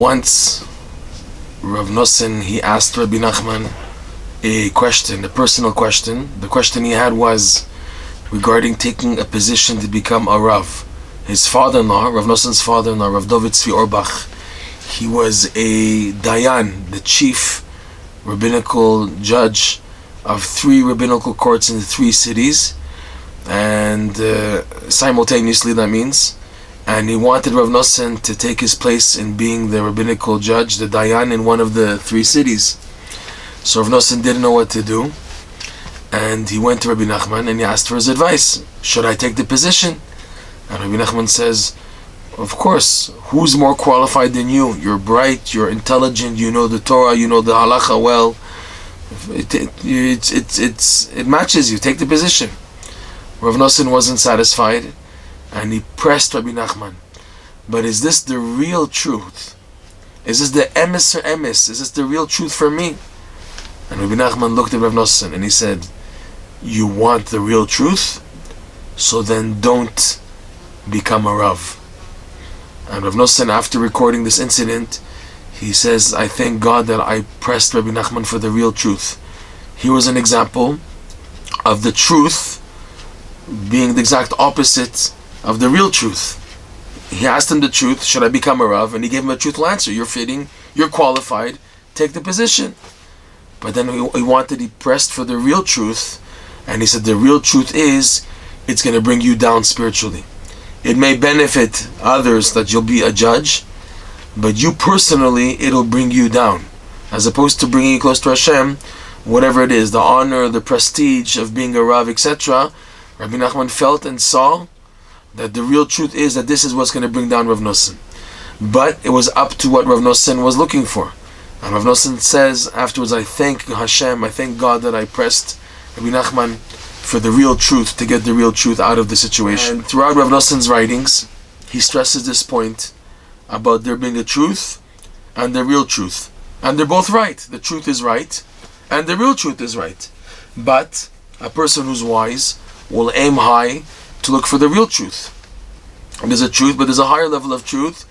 Once, Reb Noson, he asked Rabbi Nachman a question, a personal question. The question he had was regarding taking a position to become a Rav. His father-in-law, Reb Noson's father-in-law, Rav David Tzvi Orbach, he was a Dayan, the chief rabbinical judge of 3 rabbinical courts in the 3 cities, and simultaneously that means, and he wanted Reb Noson to take his place in being the rabbinical judge, the Dayan, in one of the 3 cities. So Reb Noson didn't know what to do, and he went to Rabbi Nachman and he asked for his advice. Should I take the position? And Rabbi Nachman says, of course, who's more qualified than you? You're bright, you're intelligent, you know the Torah, you know the halacha well. It matches you, take the position. Rav Noson wasn't satisfied, and he pressed Rabbi Nachman. But is this the real truth? Is this the emes? Is this the real truth for me? And Rabbi Nachman looked at Rav Noson and he said, you want the real truth? So then don't become a Rav. And Rav Noson, after recording this incident, he says, I thank God that I pressed Rabbi Nachman for the real truth. Here was an example of the truth being the exact opposite of the real truth. He asked him the truth, should I become a Rav? And he gave him a truthful answer. You're fitting, you're qualified, take the position. But then he pressed for the real truth, and he said the real truth is, it's going to bring you down spiritually. It may benefit others that you'll be a judge, but you personally, it'll bring you down. As opposed to bringing you close to Hashem, whatever it is, the honor, the prestige of being a Rav, etc., Rabbi Nachman felt and saw that the real truth is that this is what's going to bring down Rav Noson. But it was up to what Rav Noson was looking for. And Rav Noson says afterwards, I thank Hashem, I thank God that I pressed Rabbi Nachman for the real truth, to get the real truth out of the situation. And throughout Rav Noson's writings, he stresses this point about there being a truth and the real truth. And they're both right. The truth is right, and the real truth is right. But a person who's wise will aim high to look for the real truth. And there's a truth, but there's a higher level of truth,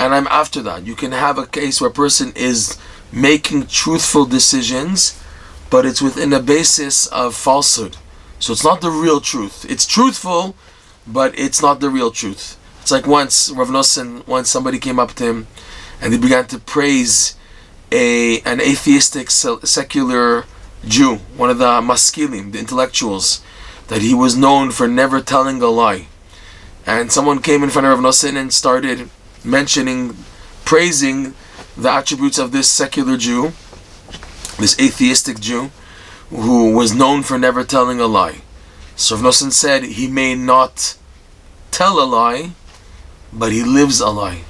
and I'm after that. You can have a case where a person is making truthful decisions, but it's within a basis of falsehood. So it's not the real truth. It's truthful, but it's not the real truth. It's like once somebody came up to him and they began to praise an atheistic, secular Jew, one of the maskilim, the intellectuals, that he was known for never telling a lie. And someone came in front of Reb Noson and started praising the attributes of this secular Jew, this atheistic Jew, who was known for never telling a lie. So Reb Noson said, he may not tell a lie, but he lives a lie.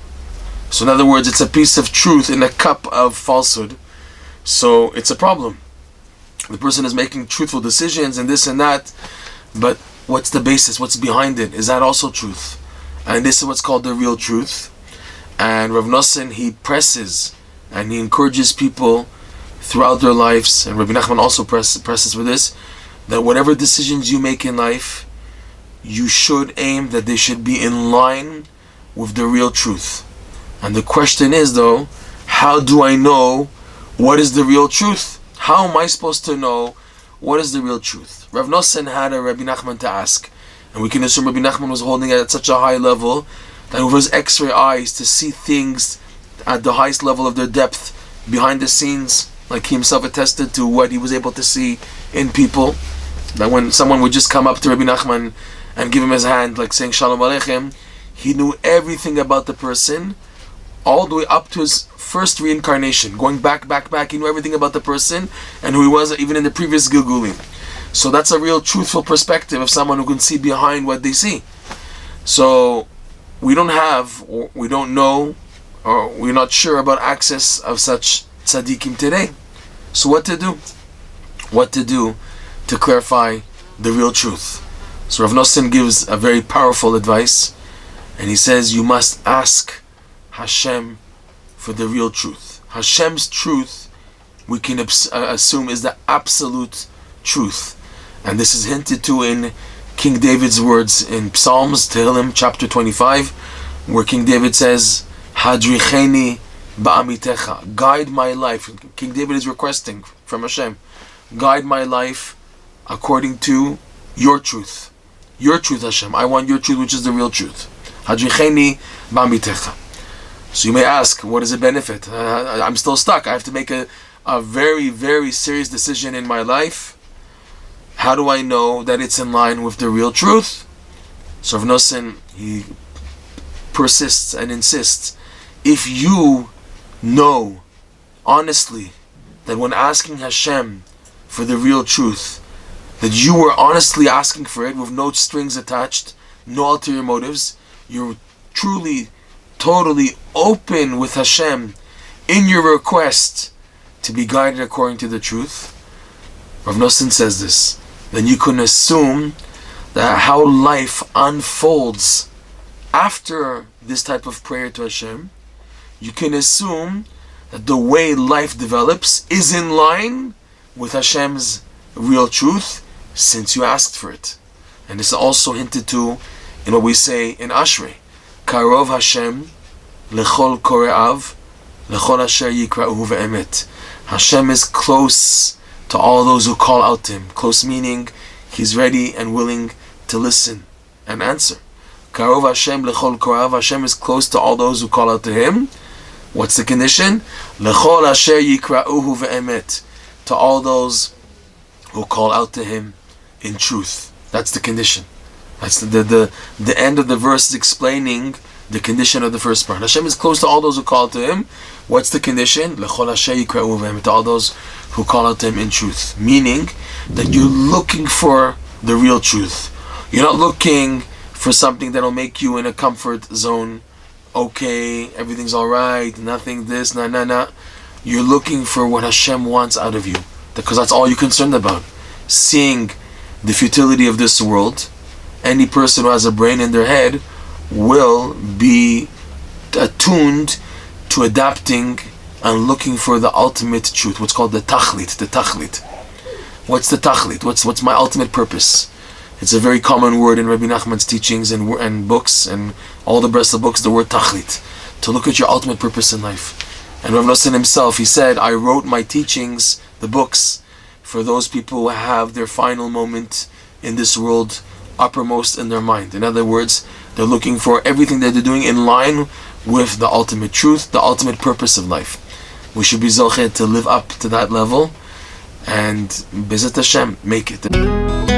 So in other words, it's a piece of truth in a cup of falsehood. So it's a problem. The person is making truthful decisions and this and that, but what's the basis? What's behind it? Is that also truth? And this is what's called the real truth. And Reb Noson, he presses and he encourages people throughout their lives, and Rabbi Nachman also presses for this, that whatever decisions you make in life, you should aim that they should be in line with the real truth. And the question is though, how do I know what is the real truth? How am I supposed to know what is the real truth? Rav Noson had a Rabbi Nachman to ask, and we can assume Rabbi Nachman was holding it at such a high level that with his X-ray eyes to see things at the highest level of their depth behind the scenes, like he himself attested to what he was able to see in people, that when someone would just come up to Rabbi Nachman and give him his hand, like saying Shalom Aleichem, he knew everything about the person, all the way up to his first reincarnation, going back, he knew everything about the person and who he was even in the previous Gilgulim. So that's a real truthful perspective of someone who can see behind what they see. So we don't have, or we don't know, or we're not sure about access of such tzaddikim today. So what to do? What to do to clarify the real truth? So Rav Noson gives a very powerful advice, and he says you must ask Hashem for the real truth. Hashem's truth we can assume is the absolute truth. And this is hinted to in King David's words in Psalms, Tehillim, chapter 25, where King David says, Hadricheni ba'amitecha. Guide my life. King David is requesting from Hashem, guide my life according to your truth. Your truth, Hashem. I want your truth, which is the real truth. Hadricheni ba'amitecha. So you may ask, what does it benefit? I'm still stuck. I have to make a very, very serious decision in my life. How do I know that it's in line with the real truth? So Reb Noson, he persists and insists, if you know honestly that when asking Hashem for the real truth, that you were honestly asking for it with no strings attached, no ulterior motives, you're truly, totally open with Hashem in your request to be guided according to the truth, Reb Noson says this, then you can assume that how life unfolds after this type of prayer to Hashem, you can assume that the way life develops is in line with Hashem's real truth since you asked for it. And this is also hinted to in what we say in Ashrei, Karov Hashem lechol kore'av lechol asher yikra'uhu ve'emet. Hashem is close to all those who call out to Him. Close meaning He's ready and willing to listen and answer. Karov Hashem lechol kore'av. Hashem is close to all those who call out to Him. What's the condition? Lechol asher yikra'uhu ve'emet. To all those who call out to Him in truth. That's the condition. That's the end of the verse is explaining the condition of the first part. Hashem is close to all those who call to Him. What's the condition? Lechol asher yikra'uhu ve'emet. To all those who call out to Him in truth. Meaning that you're looking for the real truth. You're not looking for something that'll make you in a comfort zone. Okay, everything's alright, nothing this, nah. You're looking for what Hashem wants out of you. Because that's all you're concerned about. Seeing the futility of this world. Any person who has a brain in their head will be attuned to adapting and looking for the ultimate truth. What's called the tachlit. The tachlit. What's the tachlit? What's my ultimate purpose? It's a very common word in Rabbi Nachman's teachings and books and all the rest of the books, the word tachlit. To look at your ultimate purpose in life. And Reb Noson himself, he said, I wrote my teachings, the books, for those people who have their final moment in this world uppermost in their mind. In other words, they're looking for everything that they're doing in line with the ultimate truth, the ultimate purpose of life. We should be zochet to live up to that level and Bezat Hashem, make it.